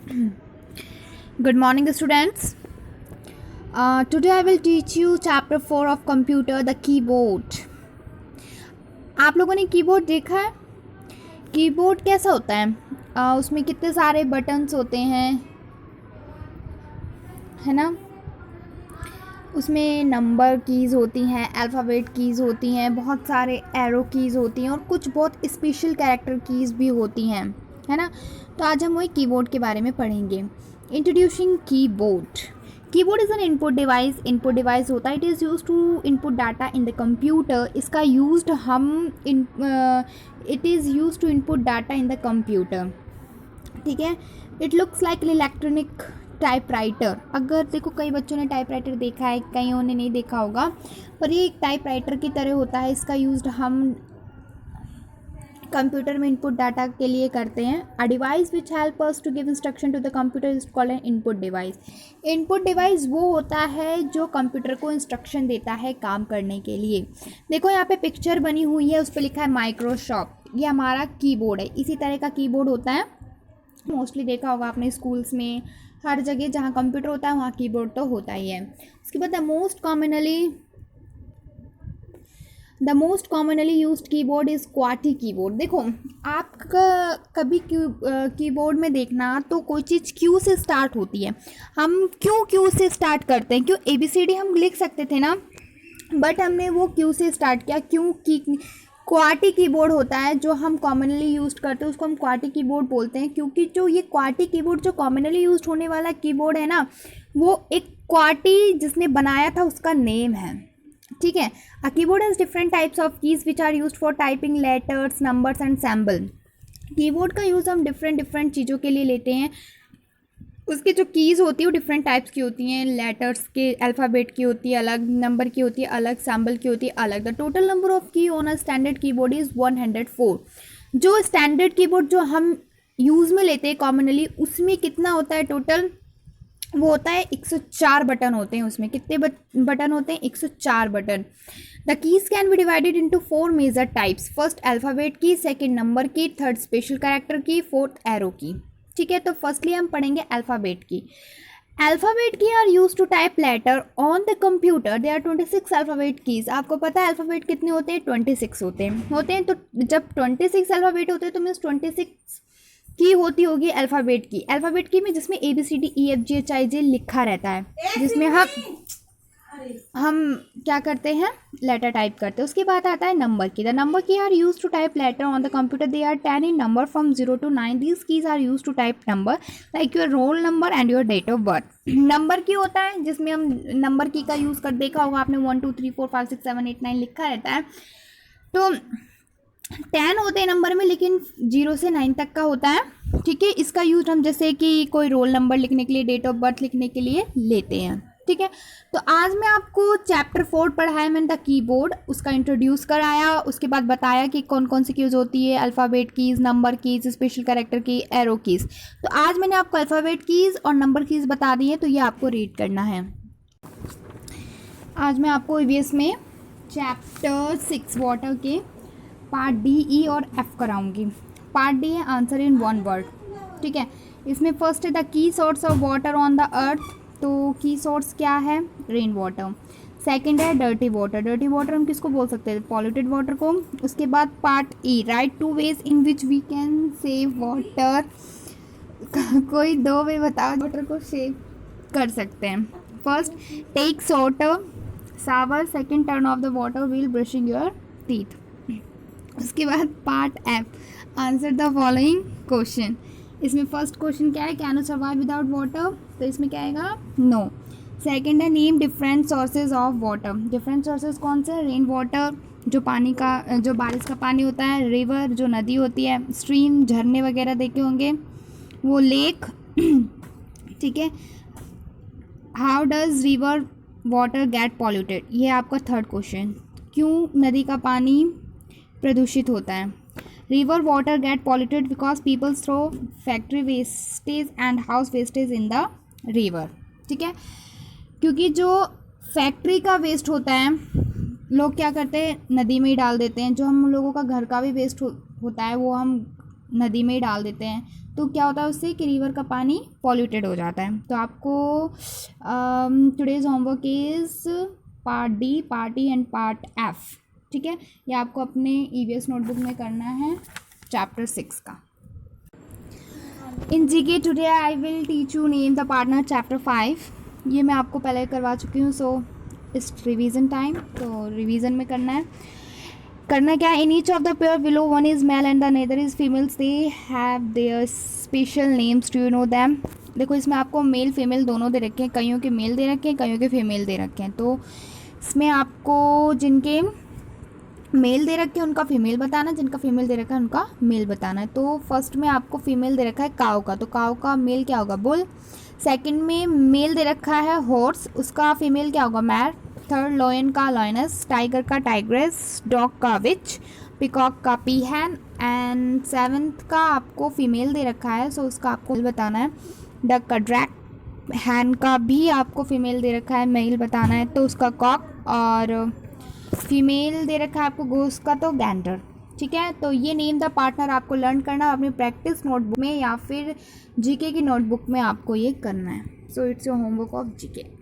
Good morning, students. Today I will teach you chapter 4 of computer, the keyboard. आप लोगों ने keyboard देखा है? कीबोर्ड कैसा होता है? उसमें कितने सारे बटन्स होते हैं, है ना? उसमें नंबर कीज़ होती हैं, अल्फ़ाबेट कीज़ होती हैं, बहुत सारे एरो कीज़ होती हैं और कुछ बहुत स्पेशल कैरेक्टर कीज़ भी होती हैं, है ना? तो आज हम वही कीबोर्ड के बारे में पढ़ेंगे. Introducing keyboard. Keyboard is an input device. Input device होता है, it is use to input data in the computer. इसका used it is use to input data in the computer. ठीक है. It looks like an electronic typewriter. अगर देखो, कई बच्चों ने टाइपराइटर देखा है, कईयों ने नहीं देखा होगा, पर ये एक टाइपराइटर की तरह होता है. इसका यूज हम कंप्यूटर में इनपुट डाटा के लिए करते हैं. A device which help us to give instruction to the computer is called an input device. Input device वो होता है जो कंप्यूटर को इंस्ट्रक्शन देता है काम करने के लिए. देखो, यहाँ पे पिक्चर बनी हुई है, उस पर लिखा है माइक्रोसॉफ्ट. ये हमारा कीबोर्ड है. इसी तरह का कीबोर्ड होता है, मोस्टली देखा होगा आपने स्कूल्स में, हर जगह जहाँ कंप्यूटर होता है वहाँ कीबोर्ड तो होता ही है. उसके बाद the most commonly used keyboard is क्वाटी keyboard. देखो, आप कभी कीबोर्ड में देखना तो कोई चीज़ क्यू से स्टार्ट होती है. हम क्यू से स्टार्ट करते हैं. क्यों ABCD हम लिख सकते थे ना, बट हमने वो क्यू से स्टार्ट किया. क्यों की क्वाटी कीबोर्ड होता है जो हम कॉमनली यूज करते हैं, उसको हम क्वाटी कीबोर्ड बोलते हैं. क्योंकि जो ये क्वाटी कीबोर्ड जो कॉमनली यूज होने वाला कीबोर्ड है ना, वो एक क्वाटी जिसने बनाया था उसका नेम है. ठीक है. A keyboard has different types of keys which are used for typing letters, numbers and symbol. Keyboard का यूज़ हम डिफरेंट चीज़ों के लिए लेते हैं. उसकी जो कीज़ होती है वो डिफरेंट टाइप्स की होती हैं. लेटर्स के, अल्फ़ाबेट की होती है अलग, नंबर की होती है अलग, सैम्बल की होती है अलग. द टोटल नंबर ऑफ की on a standard keyboard is 104. जो स्टैंडर्ड कीबोर्ड जो हम यूज़ में लेते हैं कॉमनली, उसमें कितना होता है टोटल? वो होता है 104 बटन होते हैं. उसमें कितने बटन होते हैं? 104 button. The keys can be divided into 4 major types. First alphabet key, second number key, third special character key, fourth arrow key. ठीक है. तो फर्स्टली हम पढ़ेंगे alphabet key. Alphabet key are use to type letter on the computer. They are 26 alphabet keys. आपको पता है alphabet कितने होते हैं? 26 होते हैं. तो जब 26 अल्फ़ाबेट होते हैं तो मीन्स 26 की होती होगी अल्फ़ाबेट की. अल्फ़ाबेट की में जिसमें ABCDEFGHIJ लिखा रहता है, जिसमें हम क्या करते हैं? लेटर टाइप करते हैं. उसके बाद आता है number key. The number key are use to type letter on the computer. They are 10 in number from 0 to 9. These keys are use to type number like your roll number and your date of birth. Number key होता है जिसमें हम number की का use कर देखा होगा आपने, 1 2 3 4 5 6 7 8 9 लिखा रहता है. तो 10 होते हैं नंबर में, लेकिन 0 से 9 तक का होता है. ठीक है. इसका यूज हम जैसे कि कोई रोल नंबर लिखने के लिए, डेट ऑफ बर्थ लिखने के लिए लेते हैं. ठीक है. तो आज मैं आपको चैप्टर 4 पढ़ाया मैंने, द कीबोर्ड. उसका इंट्रोड्यूस कराया, उसके बाद बताया कि कौन कौन सी कीज़ होती है, alphabet keys, number keys, special character की, एरो कीज़. तो आज मैंने आपको अल्फ़ाबेट कीज़ और नंबर कीज़ बता दी है, तो ये आपको रीड करना है. आज मैं आपको EVS में चैप्टर 6 वाटर के पार्ट D, E और F कराऊंगी. पार्ट D है आंसर इन वन वर्ड. ठीक है. इसमें फर्स्ट है the key source of water on the earth. तो की सोर्स क्या है? Rain water. सेकेंड है डर्टी वाटर. डर्टी वाटर हम किसको बोल सकते हैं? पॉल्यूटेड वाटर को. उसके बाद part E, write 2 ways in which we can save water. कोई 2 वे बताओ वाटर को सेव कर सकते हैं. First, take water shower. Second, turn off the water wheel brushing your teeth. उसके बाद part F, answer the following question. इसमें first question क्या है? Can you survive without water. तो इसमें क्या आएगा? नो. सेकंड है name different sources of water. Different sources कौन से? रेन वाटर जो पानी का, जो बारिश का पानी होता है. रिवर जो नदी होती है. स्ट्रीम झरने वगैरह देखे होंगे, वो लेक. ठीक है. How does river water get polluted. ये आपका थर्ड क्वेश्चन. क्यों नदी का पानी प्रदूषित होता है? River water get polluted because people throw factory wastage and house wastage in the river. ठीक है. क्योंकि जो फैक्ट्री का वेस्ट होता है, लोग क्या करते हैं? नदी में ही डाल देते हैं. जो हम लोगों का घर का भी वेस्ट होता है वो हम नदी में ही डाल देते हैं, तो क्या होता है उससे कि रिवर का पानी पॉल्यूटेड हो जाता है। तो आपको today's homework is part D, part E and part F, ठीक है। ये आपको अपने ईवीएस नोटबुक में करना है चैप्टर 6 का। In GK today I will teach you name the partner chapter 5। ये मैं आपको पहले करवा चुकी हूँ, सो इस रिवीजन टाइम, तो रिवीजन में करना क्या, in each of the pair below one is male and the other is females, they have their special names, do you know them. देखो इसमें आपको मेल फीमेल दोनों दे रखे हैं, कईयों के मेल दे रखे हैं, कईयों के फीमेल दे रखे हैं। तो इसमें आपको जिनके मेल दे रखे हैं उनका फीमेल बताना, जिनका फीमेल दे रखा है उनका मेल बताना है। तो फर्स्ट में आपको फीमेल दे रखा है काऊ का, तो काऊ का मेल क्या होगा, बुल। सेकंड में मेल दे रखा है हॉर्स, उसका फीमेल क्या होगा, मैर। थर्ड लॉयन का लॉयनस, टाइगर का टाइग्रेस, डॉग का विच, पिकॉक का पीहैन, एंड सेवन्थ का आपको फीमेल दे रखा है, सो उसका आपको बताना है। डक का ड्रैक, हैन का भी आपको फीमेल दे रखा है, मेल बताना है, तो उसका कॉक, और फीमेल दे रखा है आपको गोस का, तो गैंडर, ठीक है। तो ये नेम द पार्टनर आपको लर्न करना अपनी प्रैक्टिस नोटबुक में या फिर जीके की नोटबुक में आपको ये करना है। So it's your homework of GK.